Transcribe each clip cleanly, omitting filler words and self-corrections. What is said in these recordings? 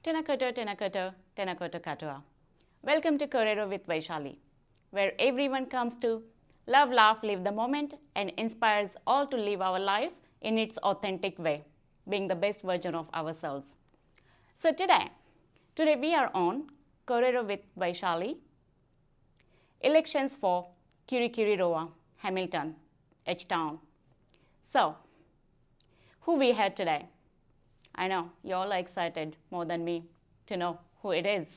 Tena koto katoa. Welcome to Kōrero with Vaishali, where everyone comes to love, laugh, live the moment and inspires all to live our life in its authentic way, being the best version of ourselves. So today we are on Kōrero with Vaishali, elections for Kirikiriria-Hamilton, H-Town. So, who we have today? I know you all are excited more than me to know who it is.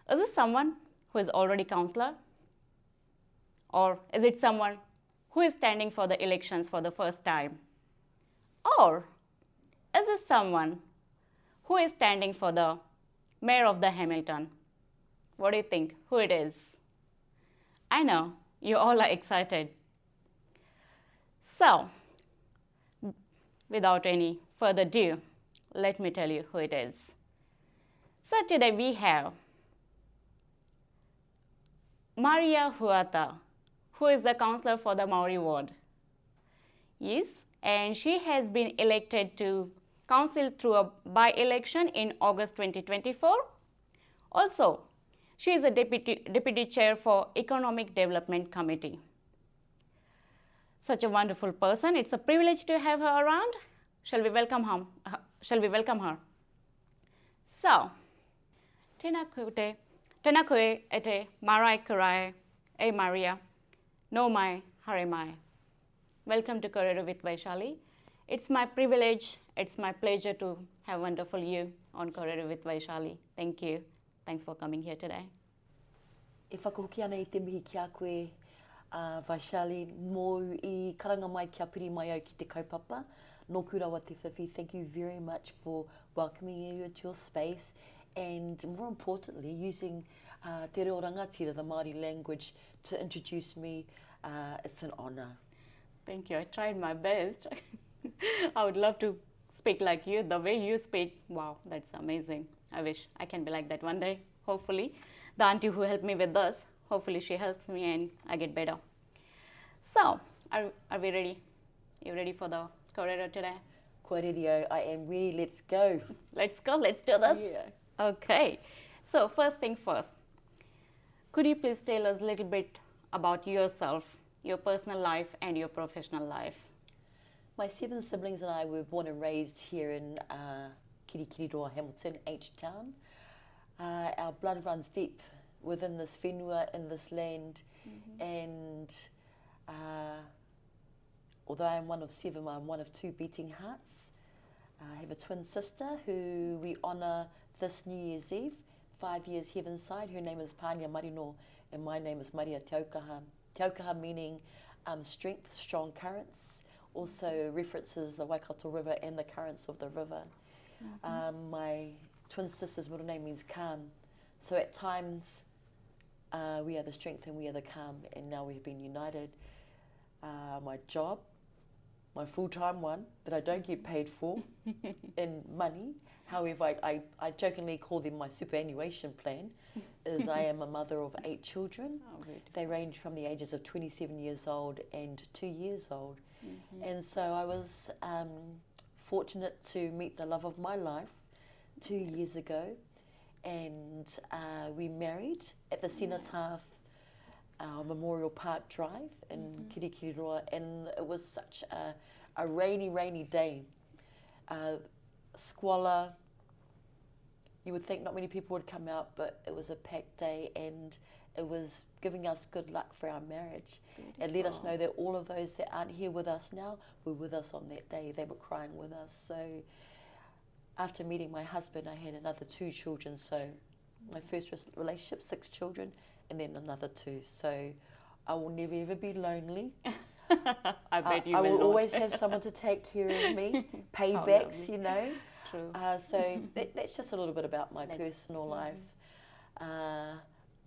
Is this someone who is already councillor? Or is it someone who is standing for the elections for the first time? Or is this someone who is standing for the mayor of the Hamilton? What do you think? Who it is? I know you all are excited. So, without any further ado, let me tell you who it is. So today we have Maria Huata, who is the councillor for the Maori ward. Yes, and she has been elected to council through a by-election in August 2024. Also, she is a deputy chair for Economic Development Committee. Such a wonderful person. It's a privilege to have her around. Shall we welcome her? So, tēnā koe e te marae karae e Maria, no mai, hare mai. Welcome to Kōrero with Vaishali. It's my privilege, it's my pleasure to have wonderful you on Kōrero with Vaishali. Thank you. Thanks for coming here today. E whakahoki ana I te mihi ki a koe, Vaishali, mō I karanga mai kia piri mai au ki te kaupapa. Nō kurawa te whiwhi, thank you very much for welcoming you into your space and more importantly using te reo rangatira, the Māori language, to introduce me. It's an honour. Thank you. I tried my best. I would love to speak like you, the way you speak. Wow, that's amazing. I wish I can be like that one day, hopefully. The auntie who helped me with this, hopefully she helps me and I get better. So, are we ready? You ready for the Korero today? Kōrero, I am ready. Let's go. Let's go. Let's do this. Yeah. Okay. So, first thing first. Could you please tell us a little bit about yourself, your personal life and your professional life? My 7 siblings and I were born and raised here in Kirikiriria-Hamilton, H-Town. Our blood runs deep within this whenua, in this land, and although I'm one of 7, I'm one of 2 beating hearts. I have a twin sister who we honour this New Year's Eve, 5 years heavenside. Her name is Pānia Marino and my name is Maria Te Aukaha. Te Aukaha meaning strength, strong currents, also references the Waikato River and the currents of the river. My twin sister's middle name means calm. So at times we are the strength and we are the calm, and now we've been united. My job, my full-time one that I don't get paid for in money. However, I jokingly call them my superannuation plan, is I am a mother of 8 children. Oh, good. They range from the ages of 27 years old and 2 years old. And so I was fortunate to meet the love of my life 2 years ago, and we married at the Cenotaph Memorial Park Drive in Kirikiriria, and it was such a rainy day. Squalor. You would think not many people would come out, but it was a packed day, and it was giving us good luck for our marriage. Beautiful. And let us know that all of those that aren't here with us now were with us on that day. They were crying with us. So after meeting my husband, I had another 2 children. So my first relationship, 6 children, and then another 2. So I will never ever be lonely. I bet you I will not. always have someone to take care of me, paybacks, you know. True. So that's just a little bit about my personal life.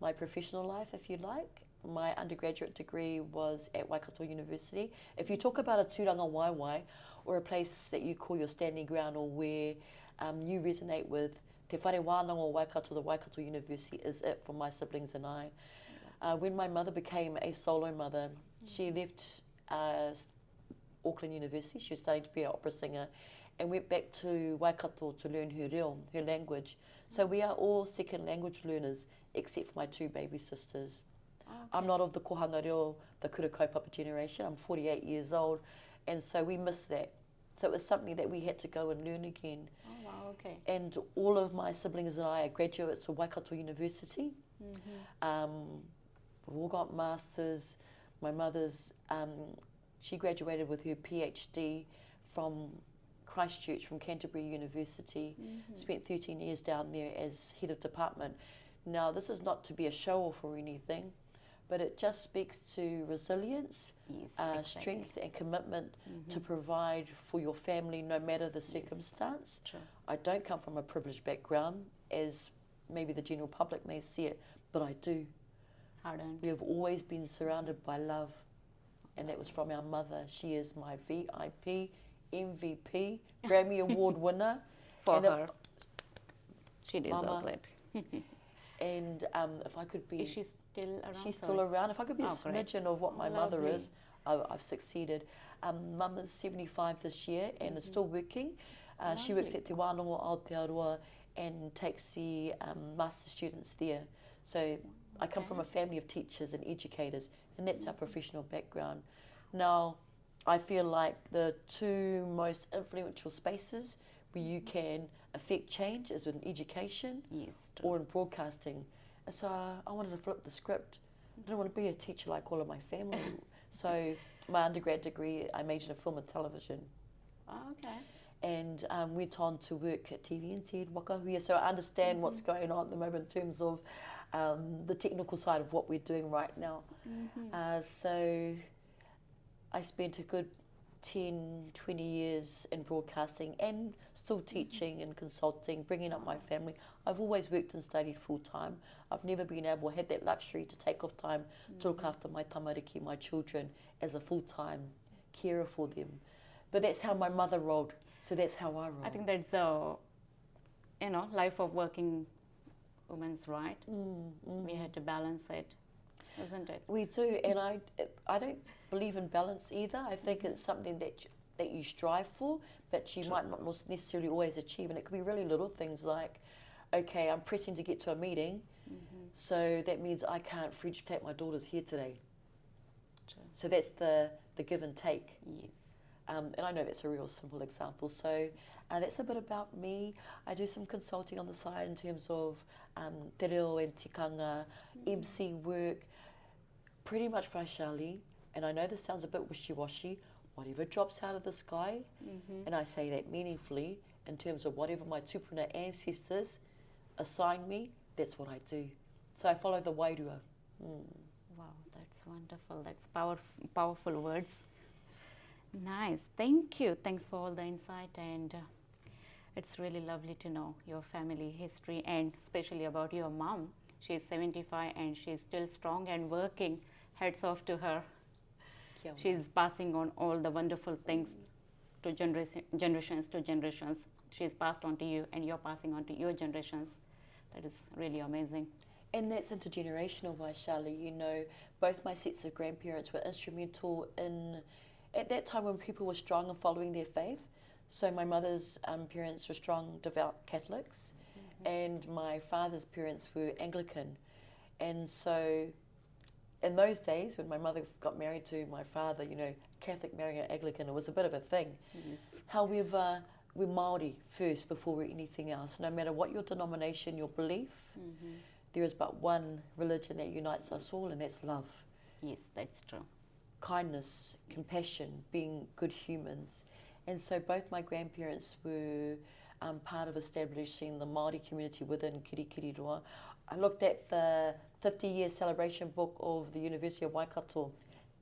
My professional life, if you like. My undergraduate degree was at Waikato University. If you talk about a tūranga waiwai, or a place that you call your standing ground, or where you resonate with, Te Whare Wānanga o Waikato, the Waikato University is it for my siblings and I. When my mother became a solo mother, she left Auckland University. She was studying to be an opera singer, and went back to Waikato to learn her reo, her language. So we are all second language learners, except for my two baby sisters. Okay. I'm not of the kohanga reo, the kura kaupapa generation. I'm 48 years old, and so we miss that. So it was something that we had to go and learn again. Oh, wow, okay. And all of my siblings and I are graduates of Waikato University. We've all got masters. My mother's, she graduated with her PhD from Christchurch, from Canterbury University, spent 13 years down there as head of department. Now, this is not to be a show-off or anything, but it just speaks to resilience, Yes, exactly. strength and commitment to provide for your family no matter the circumstance. True. I don't come from a privileged background, as maybe the general public may see it, but I do. How done? We have always been surrounded by love, and that was from our mother. She is my VIP, MVP, Grammy Award winner. For and her. She deserves Mama. it. And if I could be... Is she still around? She's still around. If I could be a great. smidgen of what my mother Lovely. is, I've succeeded. Mum is 75 this year and is still working. She works Lovely. at Te Wānanga Aotearoa and takes the master students there. So I come from a family of teachers and educators, and that's our professional background. Now, I feel like the two most influential spaces where you can affect change is in education Yes, true. or in broadcasting. And so I wanted to flip the script. I didn't want to be a teacher like all of my family. So my undergrad degree, I majored in film and television, Oh, okay. and went on to work at TVNZ, Wakahuia. So I understand what's going on at the moment in terms of the technical side of what we're doing right now. So I spent a good 10, 20 years in broadcasting and still teaching and consulting, bringing up my family. I've always worked and studied full time. I've never been able, had that luxury to take off time to look after my tamariki, my children, as a full-time carer for them. But that's how my mother rolled, so that's how I roll. I think that's a, life of working women's right. We had to balance it, isn't it? We do, and I don't believe in balance either. I think it's something that you strive for, but you might not necessarily always achieve. And it could be really little things like, okay, I'm pressing to get to a meeting, so that means I can't fridge pack my daughter's hair today. True. So that's the give and take. Yes. And I know that's a real simple example. So that's a bit about me. I do some consulting on the side in terms of te reo and tikanga, MC work, pretty much Vaishali. And I know this sounds a bit wishy-washy, whatever drops out of the sky, and I say that meaningfully in terms of whatever my tupuna ancestors assign me, that's what I do. So I follow the wairua. Wow, that's wonderful. That's powerful words. Nice. Thank you. Thanks for all the insight, and it's really lovely to know your family history and especially about your mom. She's 75 and she's still strong and working. Hats off to her. Kia ora. She's passing on all the wonderful things to generations to generations. She's passed on to you and you're passing on to your generations. That is really amazing. And that's intergenerational, Vaishali. You know, both my sets of grandparents were instrumental in, at that time when people were strong and following their faith. So my mother's parents were strong, devout Catholics, and my father's parents were Anglican. And so in those days, when my mother got married to my father, you know, Catholic marrying an Anglican, it was a bit of a thing. Yes. However, we're Māori first before we're anything else. No matter what your denomination, your belief, there is but one religion that unites us all, and that's love. Yes, that's true. Kindness, compassion, being good humans. And so both my grandparents were part of establishing the Māori community within Kirikiriria. I looked at the 50-year celebration book of the University of Waikato,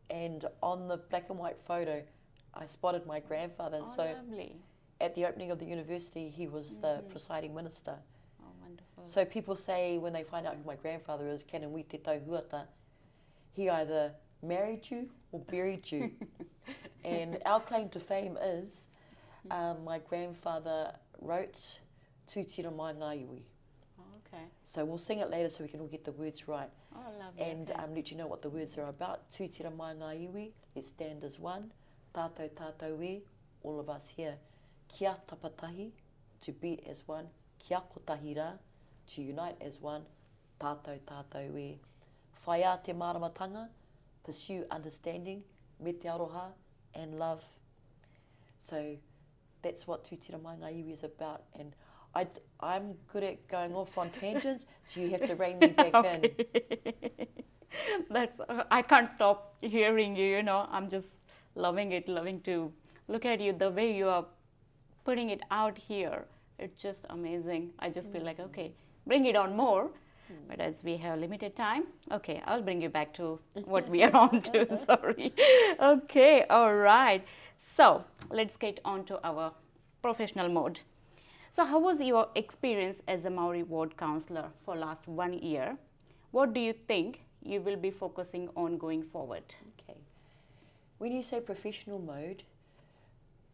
and on the black and white photo, I spotted my grandfather. And so lovely. at the opening of the university, he was the presiding minister. Oh, wonderful. So people say when they find out who my grandfather is, Kanawui Te Tau Huata, he either married you or buried you. And our claim to fame is my grandfather wrote Tūtira Mai Ngā Iwi. Oh, okay. So we'll sing it later so we can all get the words right. Oh, lovely. And let you know what the words are about. Tūtira Mai Ngā Iwi, let's stand as one. Tātou tātou e, all of us here. kia tapatahi, to beat as one, kia kotahira, to unite as one, tātou tātou e. Whaia te māramatanga, pursue understanding, me te aroha, and love. So that's what Tūtira Mai Ngā Iwi is about. And I'm good at going off on tangents, so you have to rein me back in. I can't stop hearing you, you know. I'm just loving it, loving to look at you, the way you are putting it out here. It's just amazing. I just feel like, okay, bring it on more. But as we have limited time, okay, I'll bring you back to what we are on to, sorry. Okay, all right. So let's get on to our professional mode. So how was your experience as a Maori ward councillor for last 1 year? What do you think you will be focusing on going forward? Okay. When you say professional mode,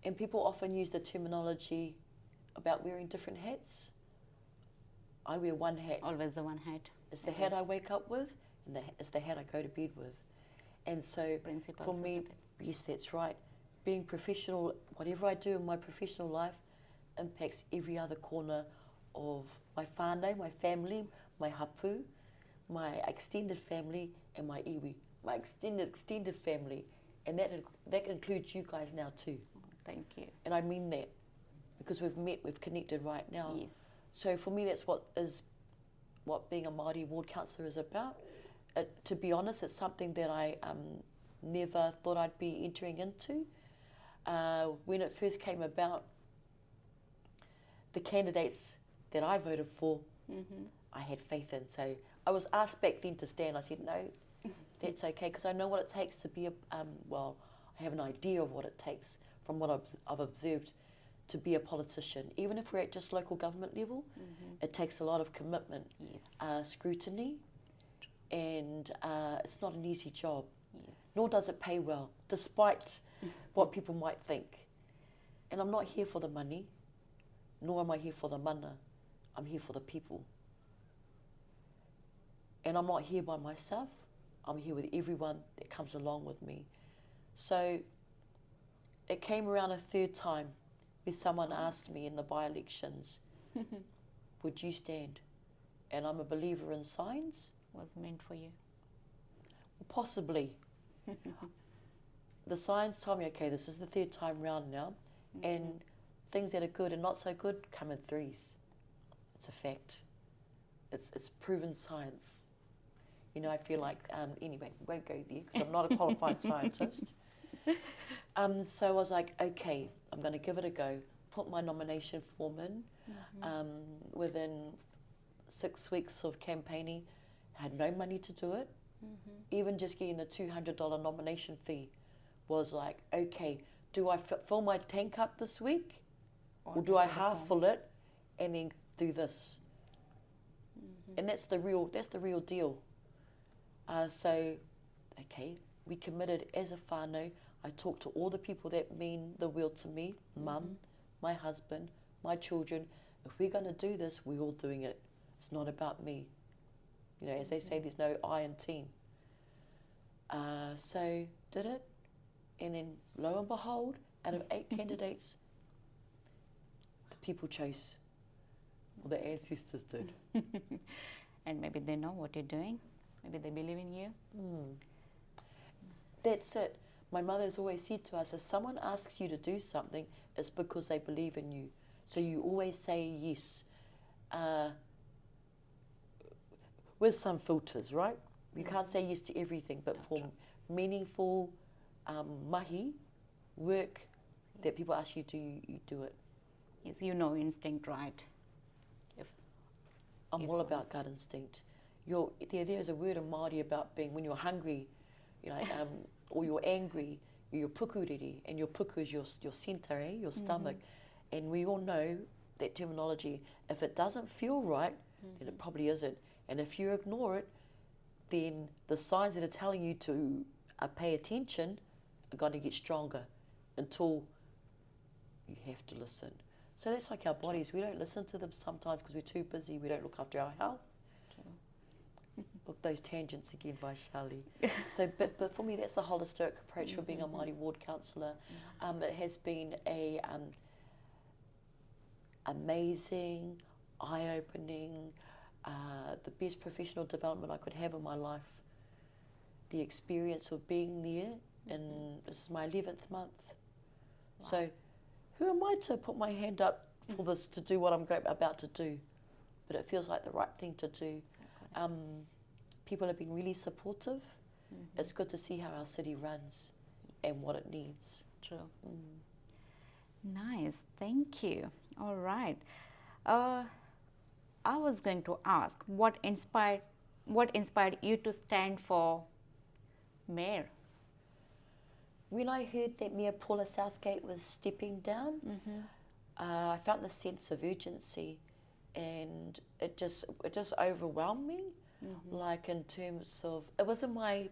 and people often use the terminology about wearing different hats, I wear one hat. Always the one hat. It's the hat I wake up with, and it's the hat I go to bed with. And so Principles, for me, yes, that's right. Being professional, whatever I do in my professional life impacts every other corner of my whānau, my family, my hapu, my extended family, and my iwi, my extended family. And that includes you guys now too. Thank you. And I mean that, because we've met, we've connected right now. Yes. So for me, that's what being a Māori ward councillor is about. To be honest, it's something that I never thought I'd be entering into. When it first came about, the candidates that I voted for, I had faith in. So I was asked back then to stand. I said, no, that's okay, because I know what it takes to be I have an idea of what it takes from what I've observed to be a politician. Even if we're at just local government level, it takes a lot of commitment, scrutiny, and it's not an easy job, nor does it pay well, despite what people might think. And I'm not here for the money, nor am I here for the mana. I'm here for the people. And I'm not here by myself. I'm here with everyone that comes along with me. So it came around a third time where someone asked me in the by-elections, would you stand? And I'm a believer in signs. Was meant for you. Possibly. The signs told me, okay, this is the third time round now, and things that are good and not so good come in threes. It's a fact. It's proven science. You know, I feel like, anyway, we won't go there because I'm not a qualified scientist. So I was like, okay, I'm going to give it a go. Put my nomination form in. Within 6 weeks of campaigning, I had no money to do it. Even just getting the $200 nomination fee was like, okay, do I fill my tank up this week? Or do I half fill it and then do this? And that's the real deal. So, okay, we committed as a whānau. I talked to all the people that mean the world to me, mum, my husband, my children. If we're going to do this, we're all doing it. It's not about me. You know, as they say, there's no I in team. So, did it. And then, lo and behold, out of 8 candidates, the people chose. Well, the ancestors did. And maybe they know what you're doing. Maybe they believe in you. That's it. My mother's always said to us, if someone asks you to do something, it's because they believe in you. So you always say yes. With some filters, right? You can't say yes to everything, but for meaningful mahi, work that people ask you to, you do it. Yes, you know instinct, right? I'm all about gut instinct. There's a word in Māori about being, when you're hungry, you know, or you're angry, you're pukuriri, and your puku is your centre, your stomach. And we all know that terminology. If it doesn't feel right, then it probably isn't. And if you ignore it, then the signs that are telling you to pay attention are going to get stronger until you have to listen. So that's like our bodies. We don't listen to them sometimes because we're too busy. We don't look after our health. Look, those tangents again, Vaishali. So, but for me, that's the holistic approach for being a Māori ward councillor. It has been amazing, eye-opening, the best professional development I could have in my life. The experience of being there, and this is my 11th month. Wow. So who am I to put my hand up for this, to do what I'm about to do? But it feels like the right thing to do. People have been really supportive. It's good to see how our city runs and what it needs. True. Nice, thank you. All right. I was going to ask, what inspired you to stand for mayor? When I heard that Mayor Paula Southgate was stepping down, I felt the sense of urgency, and it just overwhelmed me. Like, in terms of, it wasn't my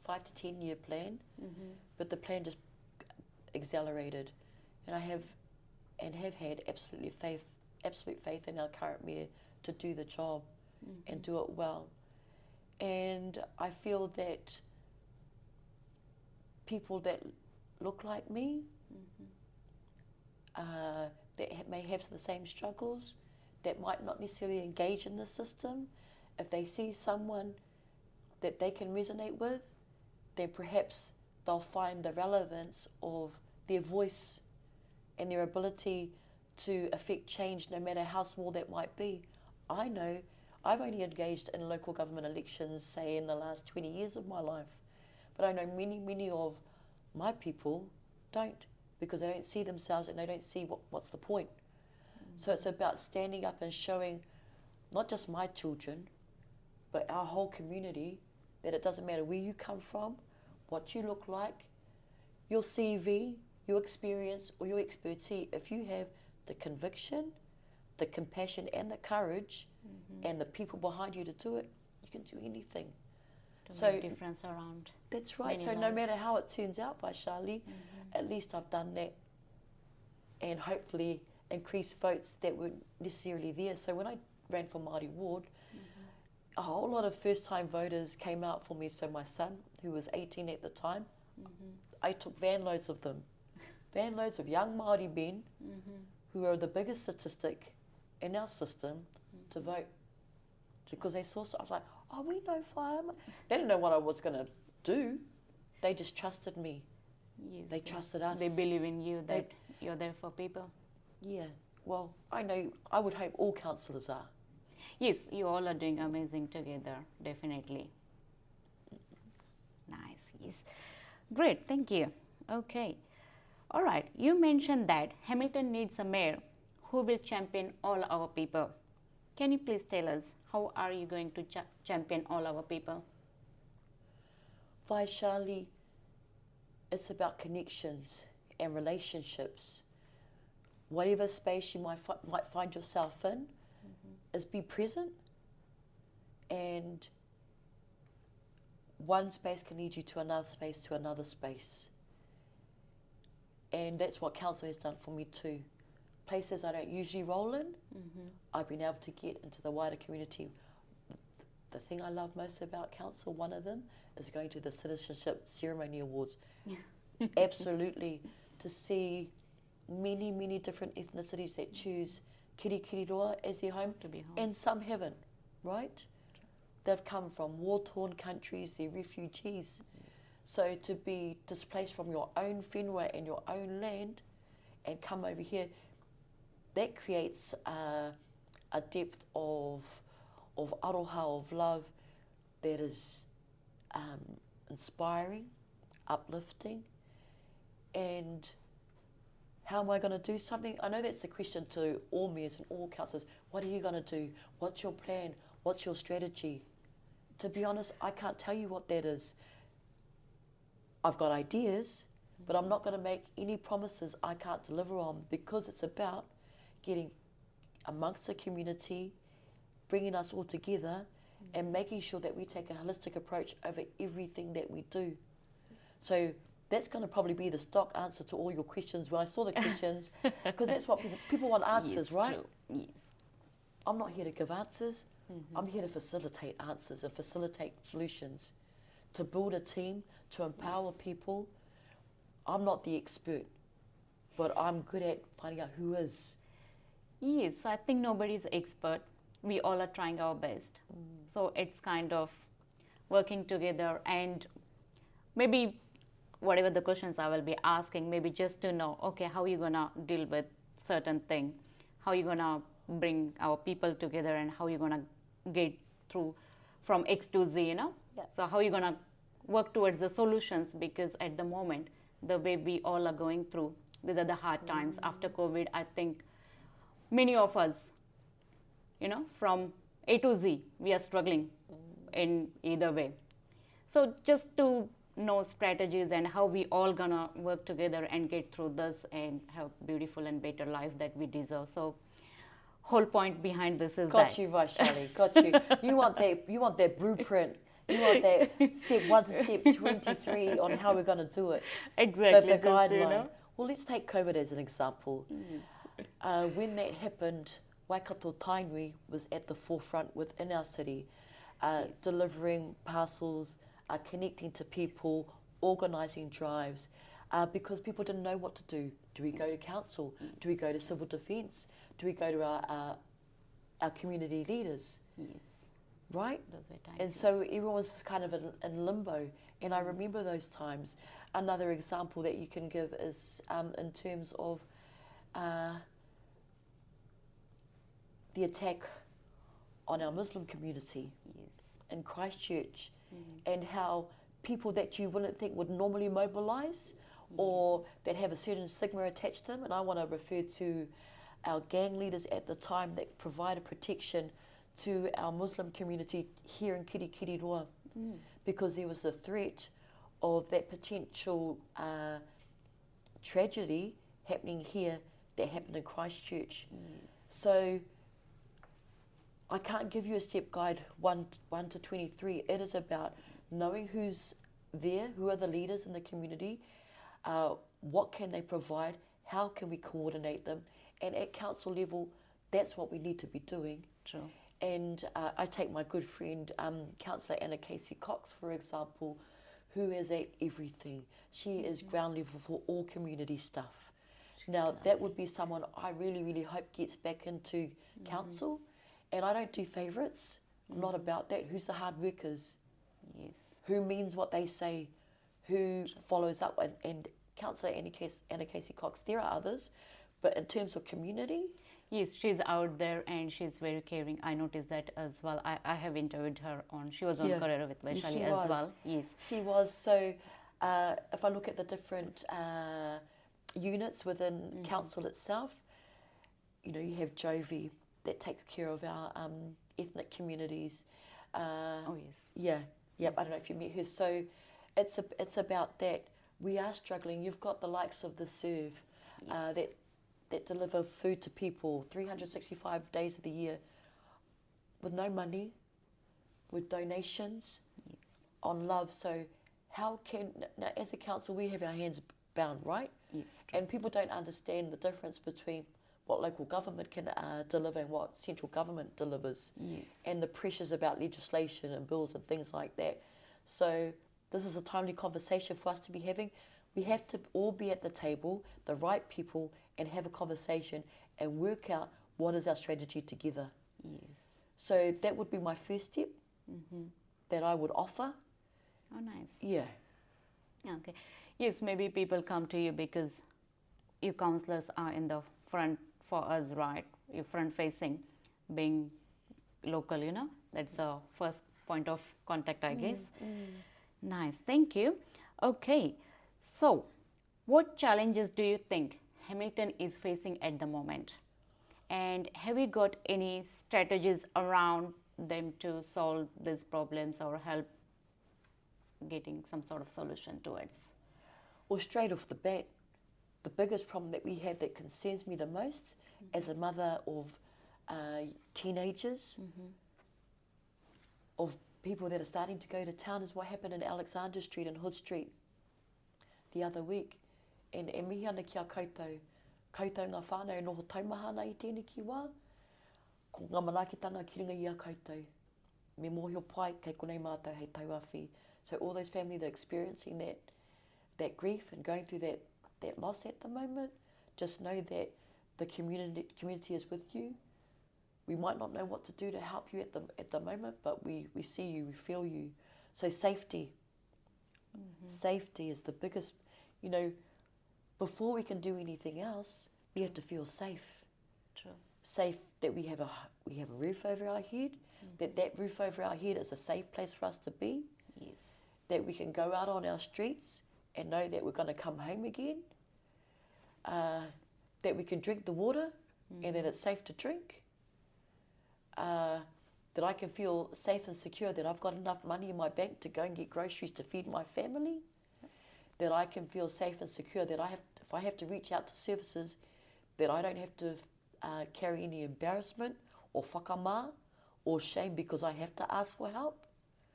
5 to 10 year plan, but the plan just accelerated, and I have had absolute faith in our current mayor to do the job and do it well. And I feel that people that look like me, that may have the same struggles, that might not necessarily engage in the system, if they see someone that they can resonate with, then perhaps they'll find the relevance of their voice and their ability to affect change, no matter how small that might be. I know I've only engaged in local government elections, say, in the last 20 years of my life, but I know many of my people don't, because they don't see themselves and they don't see what's the point. So it's about standing up and showing not just my children, but our whole community, that it doesn't matter where you come from, what you look like, your CV, your experience or your expertise. If you have the conviction, the compassion and the courage and the people behind you to do it, you can do anything. To make a difference around. That's right. Many So lives. no matter how it turns out, Vaishali, at least I've done that, and hopefully increase votes that weren't necessarily there. So when I ran for Māori ward, a whole lot of first-time voters came out for me. So my son, who was 18 at the time, I took van loads of them, van loads of young Māori men who are the biggest statistic in our system to vote, because they saw. I was like, oh, we know firemen. They didn't know what I was going to do. They just trusted me. Yes, They trusted us. They believe in you, that you're there for people. Yeah. Well, I know. I would hope all councillors are. Yes, you all are doing amazing together, definitely. Nice, yes. Great, thank you. Okay. All right, you mentioned that Hamilton needs a mayor who will champion all our people. Can you please tell us, how are you going to champion all our people? Vaishali, it's about connections and relationships. Whatever space you might find yourself in, is be present, and one space can lead you to another space. And that's what council has done for me too. Places I don't usually roll in, I've been able to get into the wider community. The thing I love most about council, one of them, is going to the Citizenship Ceremony Awards. Absolutely. To see many different ethnicities that choose Kirikiriria as their home, To be home. and some haven't, right? They've come from war-torn countries, they're refugees. So to be displaced from your own whenua and your own land and come over here, that creates a depth of aroha, of love, that is inspiring, uplifting. And how am I going to do something? I know that's the question to all mayors and all councillors. What are you going to do? What's your plan? What's your strategy? To be honest, I can't tell you what that is. I've got ideas, but I'm not going to make any promises I can't deliver on, because it's about getting amongst the community, bringing us all together, and making sure that we take a holistic approach over everything that we do. So that's going to probably be the stock answer to all your questions when I saw the questions, because that's what people want answers, Yes, right? true. Yes. I'm not here to give answers. I'm here to facilitate answers and facilitate solutions, to build a team, to empower people. I'm not the expert, but I'm good at finding out who is. Yes, I think nobody's expert. We all are trying our best. So it's kind of working together, and maybe whatever the questions I will be asking, maybe just to know, okay, how you gonna deal with certain thing, how you gonna bring our people together, and how you gonna get through from X to Z, you know? Yeah. So how you gonna work towards the solutions, because at the moment, the way we all are going through, these are the hard times. After COVID, I think many of us, you know, from A to Z, we are struggling in either way. So just to know strategies and how we all gonna work together and get through this and have beautiful and better lives that we deserve. So whole point behind this is Got that. you, Vaishali. Got you. You want that blueprint. You want that step 1 to step 23 on how we're going to do it. Exactly. The just, guideline. you know. Well, let's take COVID as an example. When that happened, Waikato Tainui was at the forefront within our city, delivering parcels, connecting to people, organising drives, because people didn't know what to do. Do we go to council? Do we go to civil defence? Do we go to our community leaders? Yes. Right? Those were times. And so everyone was just kind of in limbo. And I remember those times. Another example that you can give is in terms of the attack on our Muslim community in Christchurch, and how people that you wouldn't think would normally mobilise or that have a certain stigma attached to them, and I want to refer to our gang leaders at the time that provided protection to our Muslim community here in Kirikiriria, because there was the threat of that potential tragedy happening here that happened in Christchurch. So I can't give you a step guide 1 to 23. It is about knowing who's there, who are the leaders in the community, what can they provide, how can we coordinate them, and at council level, that's what we need to be doing. True. And I take my good friend, Councillor Anna Casey Cox, for example, who is at everything. She is ground level for all community stuff. Now, that would be someone I really, really hope gets back into council. And I don't do favourites. I'm not about that. Who's the hard workers? Yes. Who means what they say? Who follows up? And Councillor Anna Casey Cox, there are others. But in terms of community? Yes, she's out there and she's very caring. I noticed that as well. I have interviewed her on, she was on Kōrero With Vaishali as well. Yes. She was. So if I look at the different units within council itself, you know, you have Jovi that takes care of our ethnic communities. Oh, yes. Yeah. Yep. I don't know if you met her. So it's about that. We are struggling. You've got the likes of the Serve that deliver food to people 365 days of the year with no money, with donations, on love. So how can, now as a council, we have our hands bound, right? Yes. And people don't understand the difference between what local government can deliver and what central government delivers. Yes. And the pressures about legislation and bills and things like that. So this is a timely conversation for us to be having. We have to all be at the table, the right people, and have a conversation and work out what is our strategy together. Yes. So that would be my first step that I would offer. Oh, nice. Yeah. Okay. Yes, maybe people come to you because you councillors are in the front for us, right? You're front facing, being local, you know. That's the first point of contact, I guess. Nice. Thank you. Okay. So, what challenges do you think Hamilton is facing at the moment? And have you got any strategies around them to solve these problems or help getting some sort of solution towards? Well, straight off the bat, the biggest problem that we have that concerns me the most as a mother of teenagers, of people that are starting to go to town, is what happened in Alexander Street and Hood Street the other week. And e mihi ana ki a koutou ngā whānau e noho taumahana i tēnei ki wā, ko ngā manaakitanga ki ringa i a koutou. Me mōhio pai kei konei mātou hei tauawhi. So all those families that are experiencing that grief and going through that loss at the moment, just know that the community is with you. We might not know what to do to help you at the moment, but we see you, we feel you. So safety. Safety is the biggest, before we can do anything else, we have to feel safe. True. Safe that we have a roof over our head, that roof over our head is a safe place for us to be. Yes. That we can go out on our streets and know that we're going to come home again. That we can drink the water and that it's safe to drink. That I can feel safe and secure that I've got enough money in my bank to go and get groceries to feed my family. That I can feel safe and secure that if I have to reach out to services, that I don't have to carry any embarrassment or whakama or shame because I have to ask for help.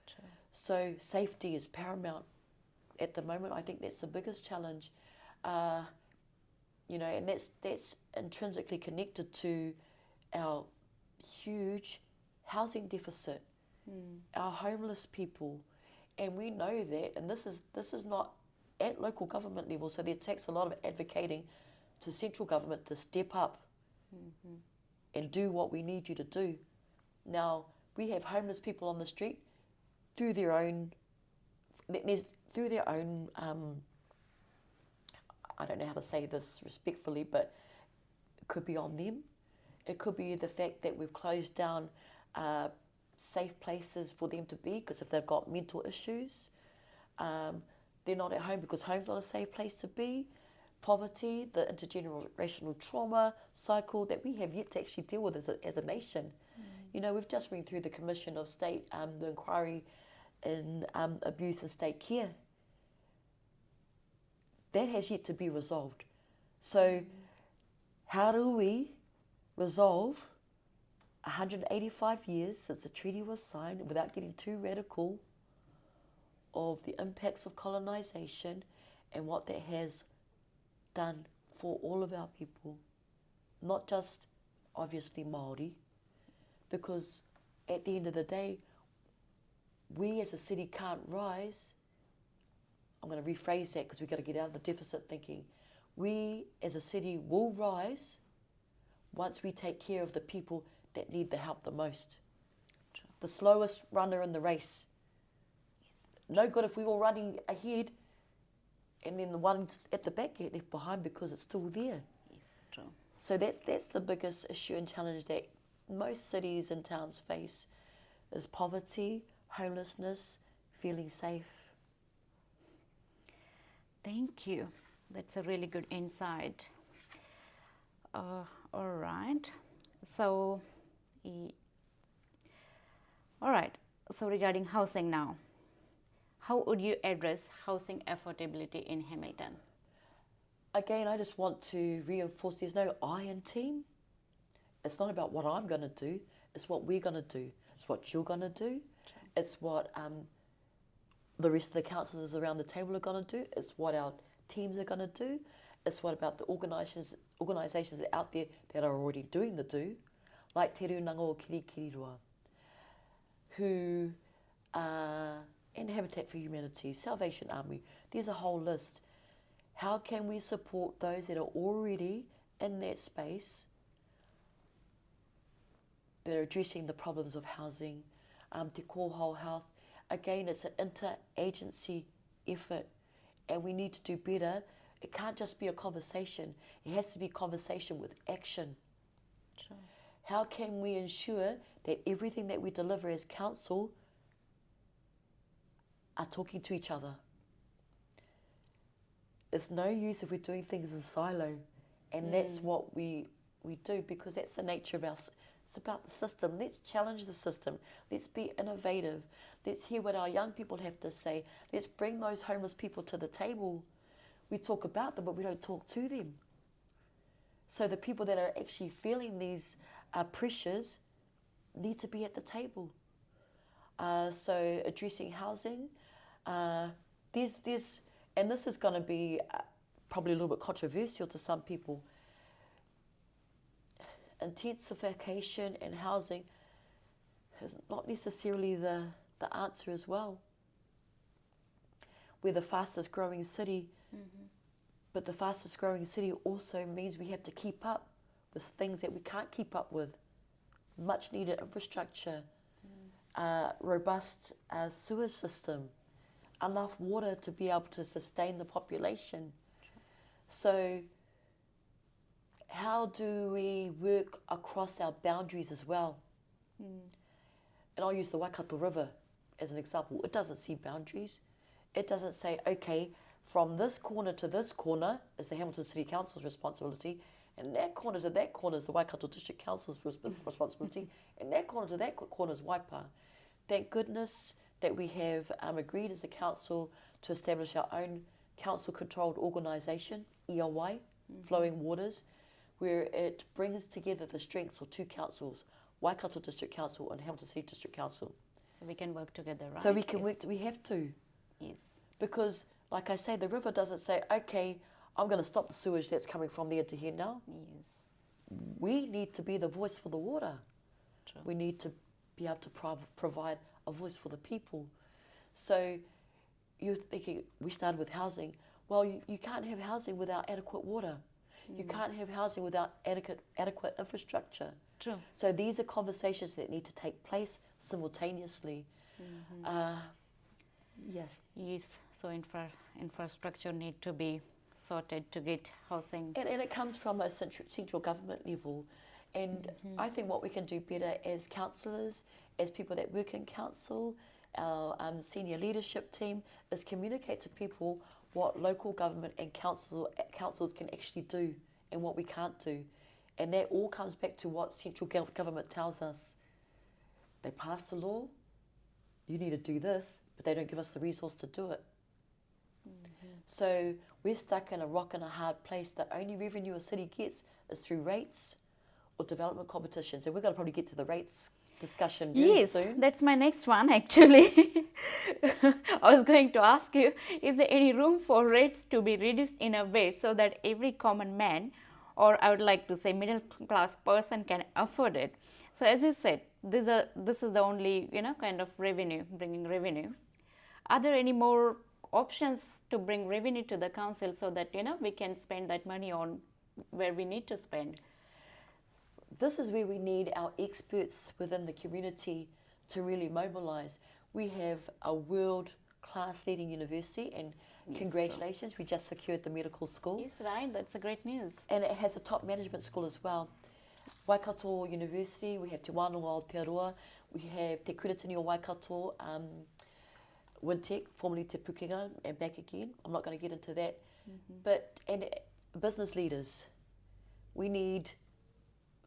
True. So safety is paramount at the moment. I think that's the biggest challenge. And that's intrinsically connected to our huge housing deficit, our homeless people, and we know that. And this is not at local government level, so there takes a lot of advocating to central government to step up and do what we need you to do. Now we have homeless people on the street through their own. I don't know how to say this respectfully, but it could be on them. It could be the fact that we've closed down safe places for them to be, because if they've got mental issues, they're not at home because home's not a safe place to be. Poverty, the intergenerational trauma cycle that we have yet to actually deal with as a nation. We've just been through the Commission of State, the inquiry in abuse and state care. That has yet to be resolved. So how do we resolve 185 years since the treaty was signed without getting too radical of the impacts of colonisation and what that has done for all of our people, not just obviously Māori, because at the end of the day, we as a city can't rise. I'm going to rephrase that because we've got to get out of the deficit thinking. We as a city will rise once we take care of the people that need the help the most. True. The slowest runner in the race. No good if we're all running ahead and then the ones at the back get left behind because it's still there. Yes, true. So that's the biggest issue and challenge that most cities and towns face, is poverty, homelessness, feeling safe. Thank you. That's a really good insight. All right. So, regarding housing now, how would you address housing affordability in Hamilton? Again, I just want to reinforce there's no I in team. It's not about what I'm going to do, it's what we're going to do. It's what you're going to do. Sure. It's what the rest of the councillors around the table are going to do. It's what our teams are going to do. It's what about the organisations out there that are already doing the do, like Te Runanga o Kirikiriria, who and Habitat for Humanity, Salvation Army. There's a whole list. How can we support those that are already in that space that are addressing the problems of housing, Te Kōhau Health? Again, it's an inter-agency effort, and we need to do better. It can't just be a conversation. It has to be a conversation with action. Sure. How can we ensure that everything that we deliver as council are talking to each other? It's no use if we're doing things in silo, and that's what we do, because that's the nature of it's about the system. Let's challenge the system. Let's be innovative. Let's hear what our young people have to say. Let's bring those homeless people to the table. We talk about them, but we don't talk to them. So the people that are actually feeling these pressures need to be at the table. So addressing housing, and this is going to be probably a little bit controversial to some people. Intensification and housing is not necessarily the answer as well. We're the fastest growing city, but the fastest growing city also means we have to keep up with things that we can't keep up with. Much needed infrastructure, robust sewer system, enough water to be able to sustain the population. So how do we work across our boundaries as well? And I'll use the Waikato River as an example. It doesn't see boundaries. It doesn't say, okay, from this corner to this corner is the Hamilton City Council's responsibility, and that corner to that corner is the Waikato District Council's responsibility, and that corner to that corner is Waipa. Thank goodness that we have agreed as a council to establish our own council-controlled organisation, EOY, Flowing Waters, where it brings together the strengths of two councils, Waikato District Council and Hamilton City District Council. So we can work together, right? So we can work, we have to. Yes. Because, like I say, the river doesn't say, okay, I'm going to stop the sewage that's coming from there to here now. Yes. We need to be the voice for the water. True. We need to be able to provide a voice for the people. So you're thinking, we started with housing. Well, you can't have housing without adequate water. You can't have housing without adequate infrastructure. True. So these are conversations that need to take place simultaneously. Yeah. Yes. So infrastructure need to be sorted to get housing. And it comes from a central government level. And I think what we can do better as councillors, as people that work in council, our senior leadership team, is communicate to people what local government and councils can actually do and what we can't do. And that all comes back to what central government tells us. They pass the law, you need to do this, but they don't give us the resource to do it. So we're stuck in a rock and a hard place. The only revenue a city gets is through rates or development competitions. And we're going to probably get to the rates discussion very soon. Yes, that's my next one actually. I was going to ask you, is there any room for rates to be reduced in a way so that every common man, or I would like to say middle class person, can afford it? So as you said, this is the only kind of revenue, bringing revenue. Are there any more options to bring revenue to the council so that we can spend that money on where we need to spend? This is where we need our experts within the community to really mobilise. We have a world-class leading university, and congratulations, we just secured the medical school. Yes, right, that's a great news. And it has a top management school as well. Waikato University, we have Te Wānanga o Te Aroha, we have Te Kuratini o Waikato, Wintec, formerly Te Pukenga, and back again. I'm not going to get into that. But business leaders, we need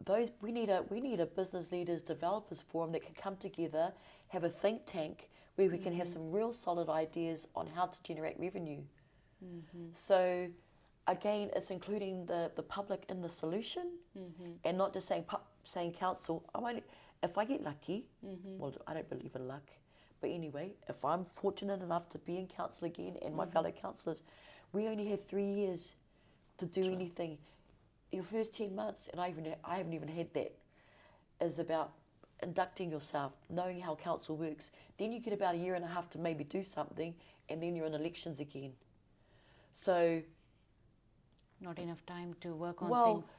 a business leaders developers forum that can come together, have a think tank where we can have some real solid ideas on how to generate revenue. So again, it's including the public in the solution, and not just saying council. If I get lucky, well, I don't believe in luck, but anyway, if I'm fortunate enough to be in council again, and my fellow councillors, we only have 3 years to do anything. Your first 10 months, and I haven't even had that, is about inducting yourself, knowing how council works. Then you get about 1.5 years to maybe do something, and then you're in elections again. So not enough time to work on well, things.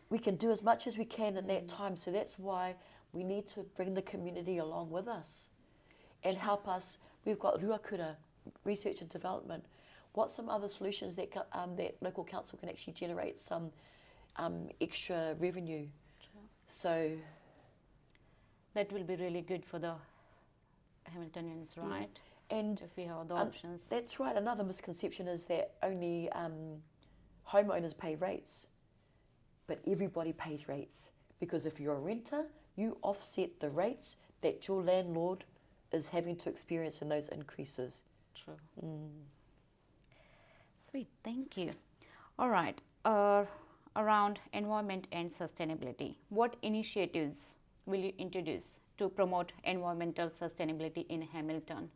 We can do as much as we can in that time. So that's why we need to bring the community along with us and help us. We've got Ruakura, research and development. What's some other solutions that local council can actually generate some extra revenue? So that will be really good for the Hamiltonians, right? And if we have the options. That's right. Another misconception is that only homeowners pay rates, but everybody pays rates, because if you're a renter, you offset the rates that your landlord is having to experience in those increases. True. Sweet, thank you. All right, around environment and sustainability, what initiatives will you introduce to promote environmental sustainability in Hamilton?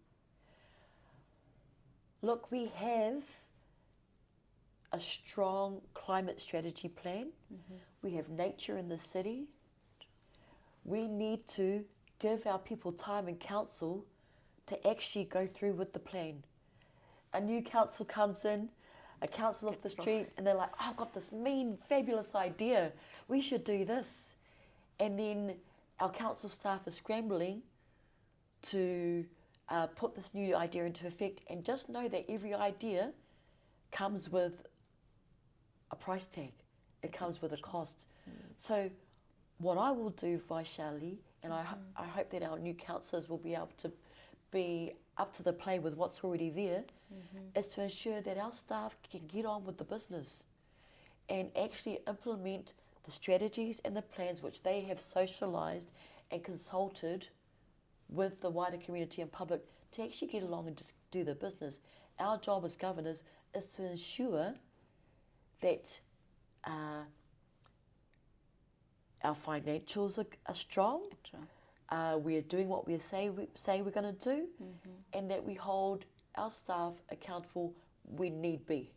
Look, we have a strong climate strategy plan. We have nature in the city. We need to give our people time in council to actually go through with the plan. A new council comes in, a council off the street, and they're like, oh, I've got this mean, fabulous idea. We should do this. And then our council staff are scrambling to put this new idea into effect, and just know that every idea comes with a price tag. It comes with a cost. So what I will do, Vaishali, and I hope that our new councillors will be able to be up to the play with what's already there, is to ensure that our staff can get on with the business and actually implement the strategies and the plans which they have socialised and consulted with the wider community and public to actually get along and just do the business. Our job as governors is to ensure that our financials are strong, we're doing what we say we're going to do, and that we hold our staff accountable when need be.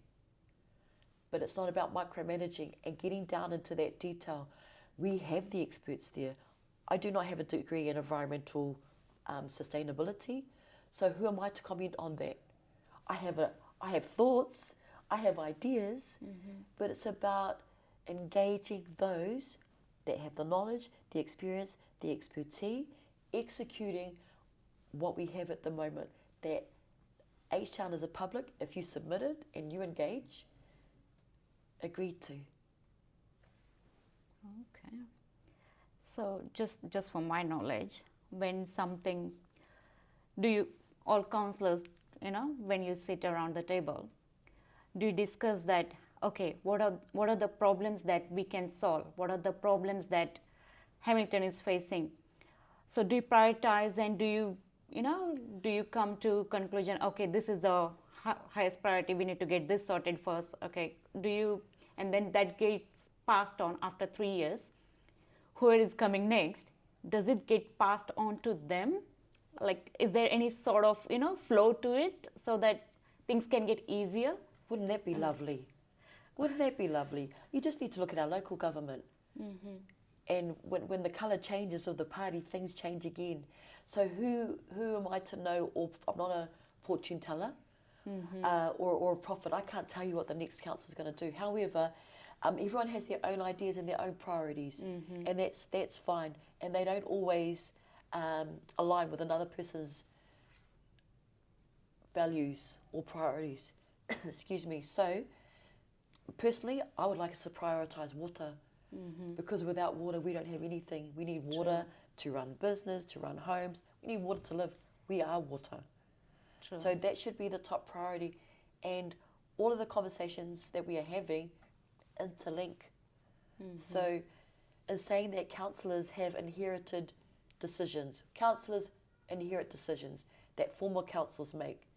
But it's not about micromanaging and getting down into that detail. We have the experts there. I do not have a degree in environmental sustainability, so who am I to comment on that? I have thoughts, I have ideas, but it's about engaging those that have the knowledge, the experience, the expertise, executing what we have at the moment. That H-Town as a public, if you submitted and you engage, agreed to. Okay. So just from my knowledge, when something, do you, all councillors, when you sit around the table, do you discuss that, okay, what are the problems that we can solve? What are the problems that Hamilton is facing? So do you prioritize, and do you come to conclusion, okay, this is the highest priority, we need to get this sorted first, okay, and then that gets passed on after 3 years, whoever is coming next, does it get passed on to them? Like, is there any sort of, flow to it so that things can get easier? Wouldn't that be lovely? Wouldn't that be lovely? You just need to look at our local government. And when the colour changes of the party, things change again. So who am I to know? Or I'm not a fortune teller or a prophet. I can't tell you what the next council is going to do. However, everyone has their own ideas and their own priorities, and that's fine. And they don't always align with another person's values or priorities. Excuse me. So, personally, I would like us to prioritise water, because without water we don't have anything. We need water to run business, to run homes. We need water to live. We are water. So that should be the top priority. And all of the conversations that we are having interlink. So in saying that councillors have inherited decisions, councillors inherit decisions that former councils make.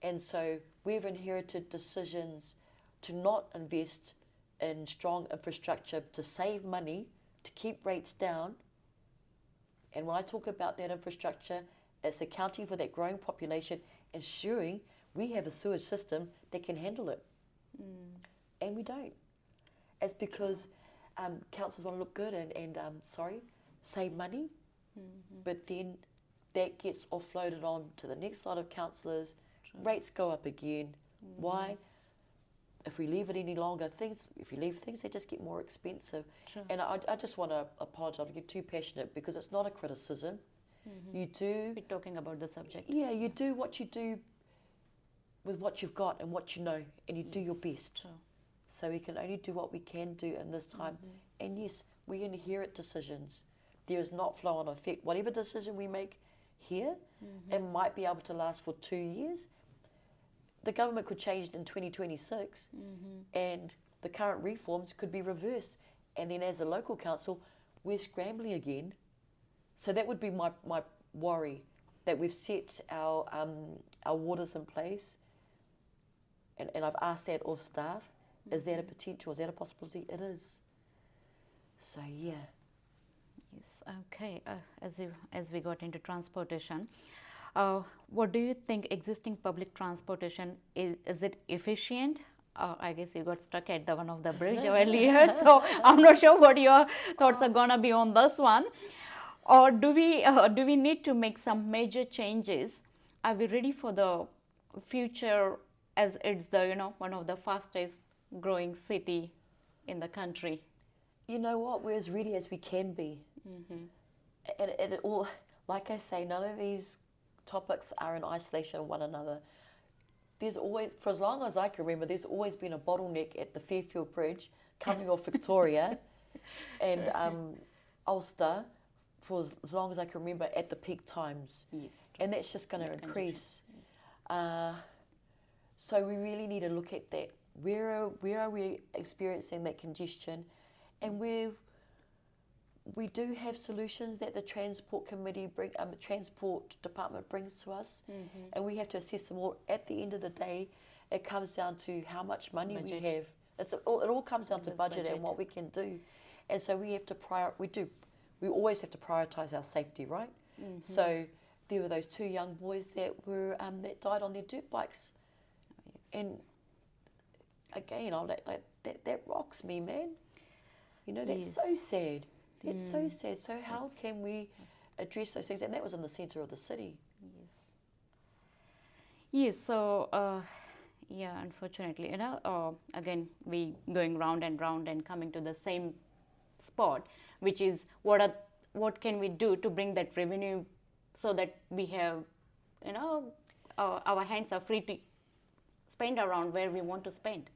And so we've inherited decisions to not invest in strong infrastructure, to save money, to keep rates down. And when I talk about that infrastructure, it's accounting for that growing population, ensuring we have a sewage system that can handle it. And we don't. It's because councils want to look good and save money, but then that gets offloaded on to the next lot of councillors. Rates go up again. Why? If we leave it any longer, if you leave things, they just get more expensive. And I just want to apologise, I get too passionate, because it's not a criticism. You do... We're talking about the subject. Yeah, you do what you do with what you've got and what you know, and you do your best. So we can only do what we can do in this time. And yes, we inherit decisions. There is not flow-on effect. Whatever decision we make here, it might be able to last for 2 years. The government could change in 2026, and the current reforms could be reversed. And then as a local council, we're scrambling again. So that would be my worry, that we've set our waters in place. And I've asked that of staff. Is that a potential? Is that a possibility? It is. So, yeah. Yes, okay. As we got into transportation, what do you think existing public transportation, is it efficient? I guess you got stuck at the one of the bridge earlier, so I'm not sure what your thoughts are gonna be on this one. Or do we need to make some major changes? Are we ready for the future as it's the, one of the fastest growing city in the country. You know what? We're as ready as we can be. Mm-hmm. And it all, like I say, none of these topics are in isolation of one another. There's always, for as long as I can remember, there's always been a bottleneck at the Fairfield Bridge coming off Victoria and Ulster for as long as I can remember at the peak times. Yes. And that's just going to increase. So we really need to look at that. Where are we experiencing that congestion? And we do have solutions that the Transport Committee the Transport Department brings to us, and we have to assess them all. At the end of the day, it comes down to how much money we have. It all comes down to budget and what we can do, and so we have to we always have to prioritise our safety, right? Mm-hmm. So there were those 2 young boys that were that died on their dirt bikes, and again, that rocks me, man. That's so sad. It's so sad. So how can we address those things? And that was in the centre of the city. Yes. So, unfortunately, again, we going round and round and coming to the same spot, which is what can we do to bring that revenue so that we have, our hands are free to spend around where we want to spend.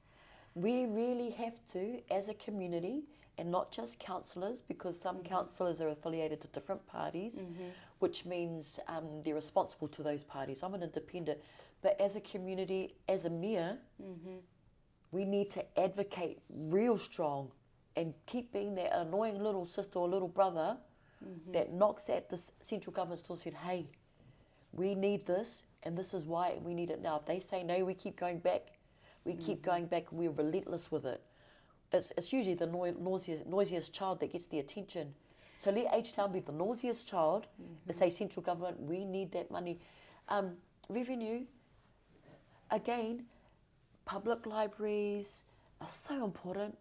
We really have to, as a community, and not just councillors, because some councillors are affiliated to different parties, which means they're responsible to those parties. I'm an independent, but as a community, as a mayor, we need to advocate real strong and keep being that annoying little sister or little brother that knocks at the central government's door and said, hey, we need this, and this is why we need it now. If they say no, we keep going back. We keep going back, and we're relentless with it. It's usually the noisiest child that gets the attention. So let H-Town be the noisiest child and say, central government, we need that money. Revenue, again, public libraries are so important.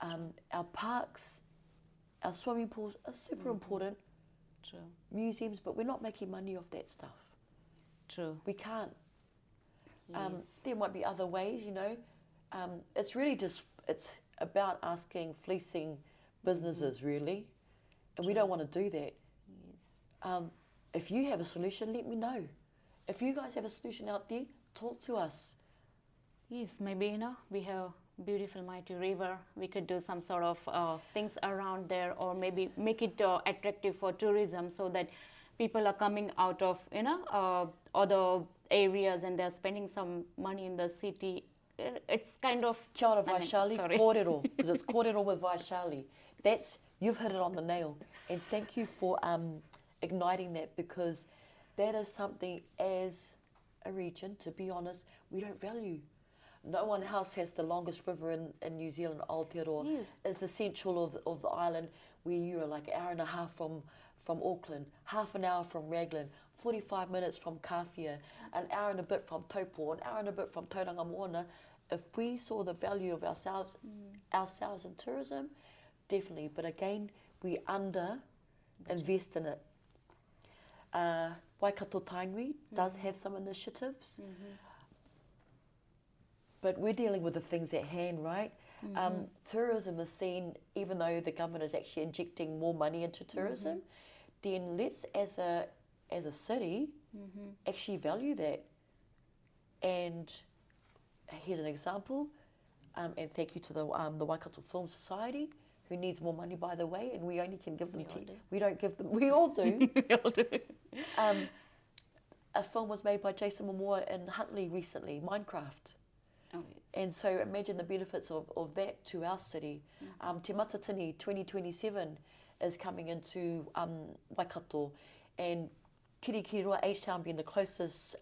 Our parks, our swimming pools are super important. True. Museums, but we're not making money off that stuff. True. We can't. Yes. There might be other ways, It's really it's about fleecing businesses, really. And we don't want to do that. Yes. If you have a solution, let me know. If you guys have a solution out there, talk to us. Yes, maybe, we have beautiful mighty river. We could do some sort of things around there, or maybe make it attractive for tourism so that people are coming out of, other areas and they're spending some money in the city. It's kind of... Kia ora Vaishali, Korero, because it's Kōrero with Vaishali. You've hit it on the nail. And thank you for igniting that, because that is something as a region, to be honest, we don't value. No one else has the longest river in New Zealand, Aotearoa. Yes. Is the central of the island, where you are like an hour and a half from Auckland, half an hour from Raglan, 45 minutes from Kawhia, an hour and a bit from Taupo, an hour and a bit from Tauranga Moana. If we saw the value of ourselves in tourism, definitely. But again, we invest in it. Waikato Tainui does have some initiatives, but we're dealing with the things at hand, right? Tourism is seen, even though the government is actually injecting more money into tourism, then let's, as a city, actually value that. And here's an example, and thank you to the Waikato Film Society, who needs more money, by the way, and we only can give them... We don't give them... We all do. We all do. A film was made by Jason Momoa in Huntly recently, Minecraft. Oh, yes. And so imagine the benefits of that to our city. Te Matatini 2027 is coming into Waikato, and Kirikiriria H-Town being the closest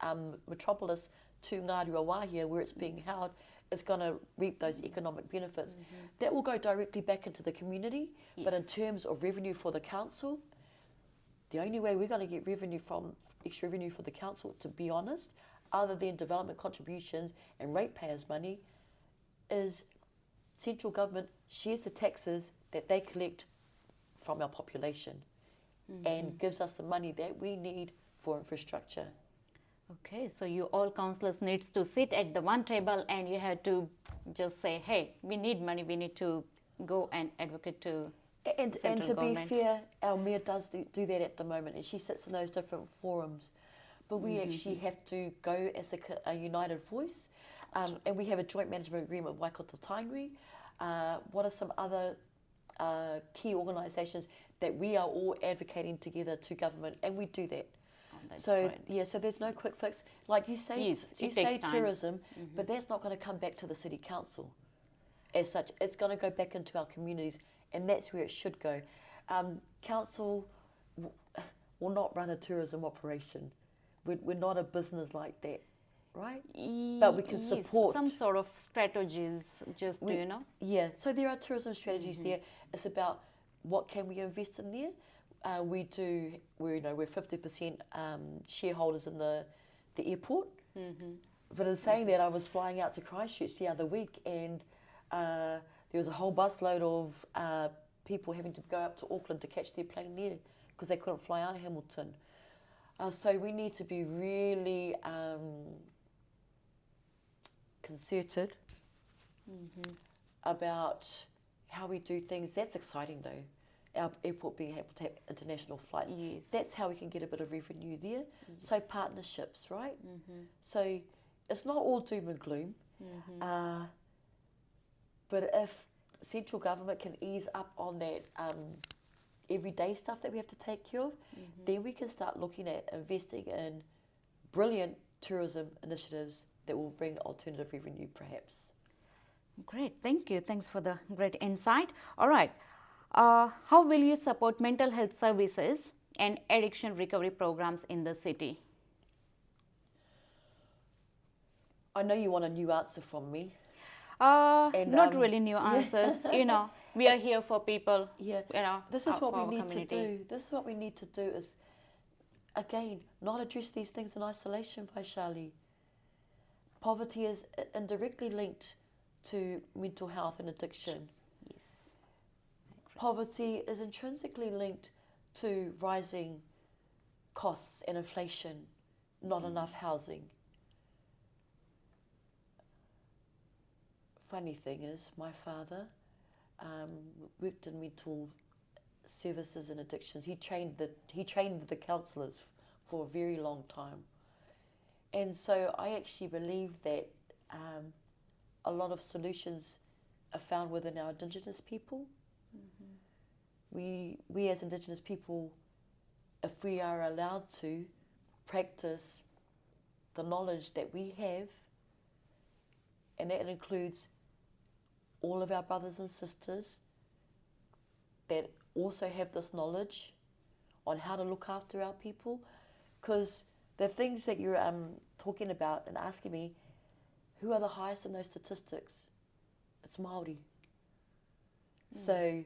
metropolis to Ngāri Wahia, where it's being held, is going to reap those economic benefits. That will go directly back into the community, but in terms of revenue for the council, the only way we're going to get extra revenue for the council, to be honest, other than development contributions and ratepayers' money, is central government shares the taxes that they collect from our population and gives us the money that we need for infrastructure. Okay, so you all councillors needs to sit at the one table and you have to just say, hey, we need money, we need to go and advocate to And central to government. be fair, our mayor does do that at the moment, and she sits in those different forums. But we actually have to go as a united voice, and we have a joint management agreement with Waikato Tainui. What are some other key organisations that we are all advocating together to government, and we do that. That's So great. yeah, so there's no quick fix. Like you say, Yes, you it say takes time. tourism, but that's not going to come back to the city council as such. It's going to go back into our communities, and that's where it should go. Council will not run a tourism operation. We're not a business like that, right? But we can Yes, support some sort of strategies, just We- you know. Yeah, so there are tourism strategies there. It's about what can we invest in there. We're 50% shareholders in the airport. But in saying that, I was flying out to Christchurch the other week, and there was a whole busload of people having to go up to Auckland to catch their plane there because they couldn't fly out of Hamilton. So we need to be really concerted about how we do things. That's exciting though. Our airport being able to have international flights. Yes. That's how we can get a bit of revenue there. So partnerships, right? So it's not all doom and gloom. But if central government can ease up on that everyday stuff that we have to take care of, then we can start looking at investing in brilliant tourism initiatives that will bring alternative revenue perhaps. Great, thank you. Thanks for the great insight. All right, how will you support mental health services and addiction recovery programs in the city? I know you want a new answer from me. Not really new answers. You know, we are here for people. Yeah. You know, This is for what we our need community. to do. This is what we need to do is, again, not address these things in isolation, Vaishali. Poverty is indirectly linked to mental health and addiction. Yes. Poverty is intrinsically linked to rising costs and inflation, not enough housing. Funny thing is, my father worked in mental services and addictions. He trained the councillors for a very long time. And so I actually believe that a lot of solutions are found within our Indigenous people. We as Indigenous people, if we are allowed to practice the knowledge that we have, and that includes all of our brothers and sisters that also have this knowledge on how to look after our people, because the things that you're talking about and asking me, who are the highest in those statistics? It's Māori. So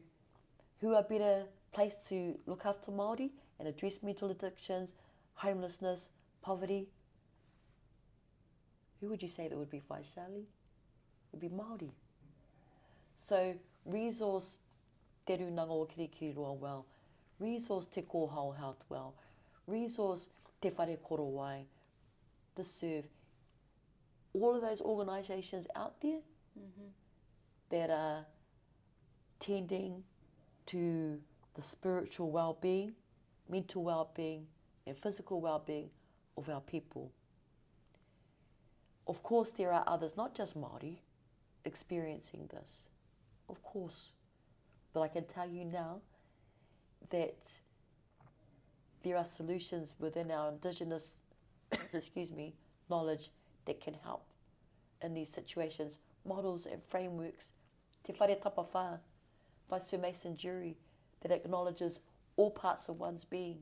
who are better placed to look after Māori and address mental addictions, homelessness, poverty? Who would you say that would be, Vaishali? It would be Māori. So resource te runanga o Kirikiriria well, resource te kōhao health well, resource te whare koro wai, the serve. All of those organisations out there that are tending to the spiritual well-being, mental well-being and physical well-being of our people. Of course there are others, not just Māori, experiencing this. Of course. But I can tell you now that there are solutions within our Indigenous knowledge that can help in these situations. Models and frameworks. Te whare tapawha by Sir Mason Jury that acknowledges all parts of one's being.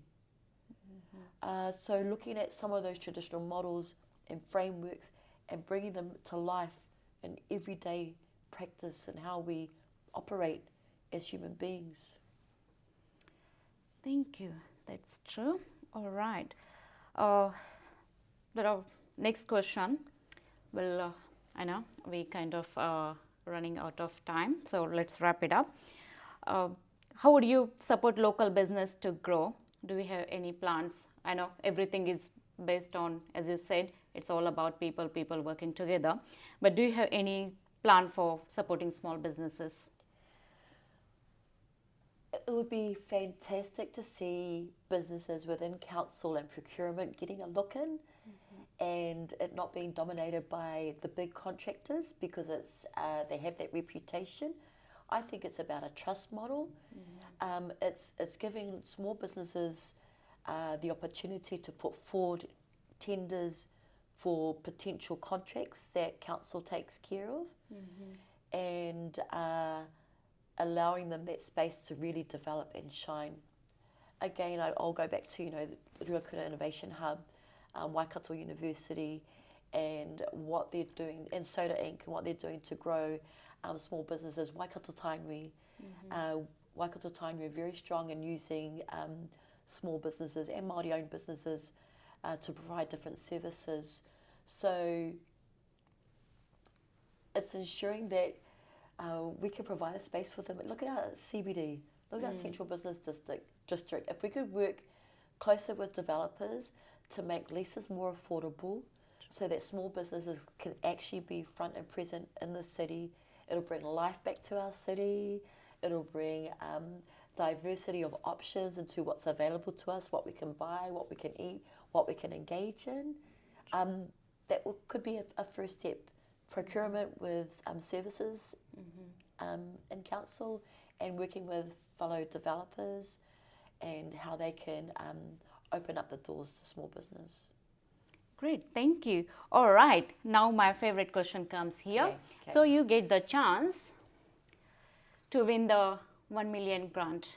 So looking at some of those traditional models and frameworks and bringing them to life in everyday practice and how we operate as human beings. Thank you. That's true. All right. Next question. Well, I know we kind of running out of time, so let's wrap it up. How would you support local business to grow? Do we have any plans? I know everything is based on, as you said, it's all about people working together. But do you have any plan for supporting small businesses? It would be fantastic to see businesses within council and procurement getting a look in, and it not being dominated by the big contractors, because they have that reputation. I think it's about a trust model. It's giving small businesses the opportunity to put forward tenders for potential contracts that council takes care of, and allowing them that space to really develop and shine. Again, I'll go back to the Ruakura Innovation Hub, Waikato University, and what they're doing, and Soda Inc., and what they're doing to grow small businesses. Waikato Tainui are very strong in using small businesses and Māori-owned businesses to provide different services. So it's ensuring that we can provide a space for them. Look at our CBD, look at our Central Business District. If we could work closer with developers to make leases more affordable, so that small businesses can actually be front and present in the city, it'll bring life back to our city. It'll bring diversity of options into what's available to us, what we can buy, what we can eat, what we can engage in. Could be a first step. Procurement with services in council, and working with fellow developers, and how they can open up the doors to small business. Great, thank you. All right, now my favorite question comes here. Okay. So you get the chance to win the 1 million grant.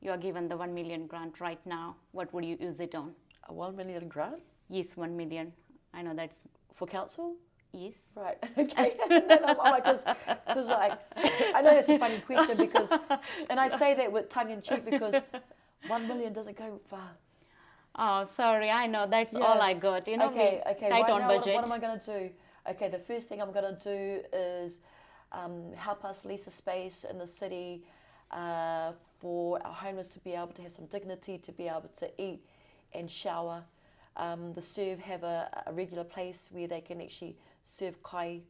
You are given the 1 million grant right now. What would you use it on? A 1 million grant? Yes, 1 million. I know that's For council? yes. Right, okay. Because I know that's a funny question, because, and I say that with tongue in cheek, because 1 million doesn't go far. Oh, sorry, I know, that's all I got. Okay, tight right on now, budget. what am I going to do? Okay, the first thing I'm going to do is help us lease a space in the city for our homeless to be able to have some dignity, to be able to eat and shower. The Serve have a regular place where they can actually serve kai.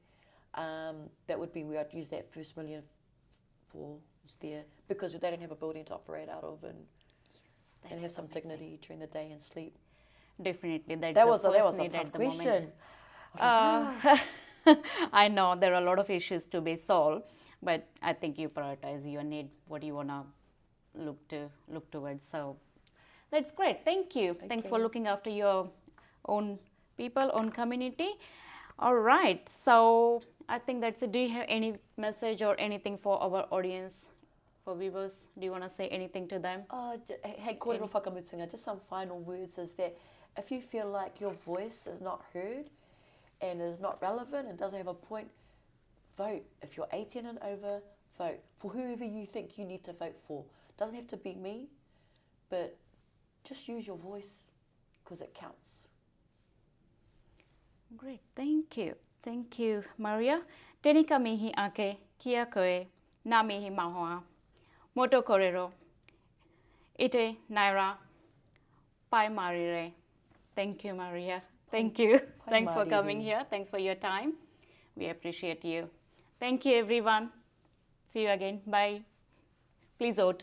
That would be where I'd use that first million for there, because they don't have a building to operate out of, and have some dignity during the day and sleep. Definitely, that's That was the a first need tough at the question. moment. I know there are a lot of issues to be solved, but I think you prioritize your need, what you wanna look towards. So that's great. Thank you. Thanks for looking after your own people, own community. All right. So I think that's it. Do you have any message or anything for our audience, for viewers? Do you want to say anything to them? Hey, Kōrero Whakamutunga, just some final words is that if you feel like your voice is not heard and is not relevant and doesn't have a point, vote. If you're 18 and over, vote for whoever you think you need to vote for. Doesn't have to be me, but just use your voice, because it counts. Great, thank you. Thank you, Maria. Tenika mihi ake, kia koe, nā mihi mahoa. Moto Korero. Ite naira, pai marire. Thank you, Maria. Thank you. Thanks for coming here. Thanks for your time. We appreciate you. Thank you, everyone. See you again. Bye. Please vote.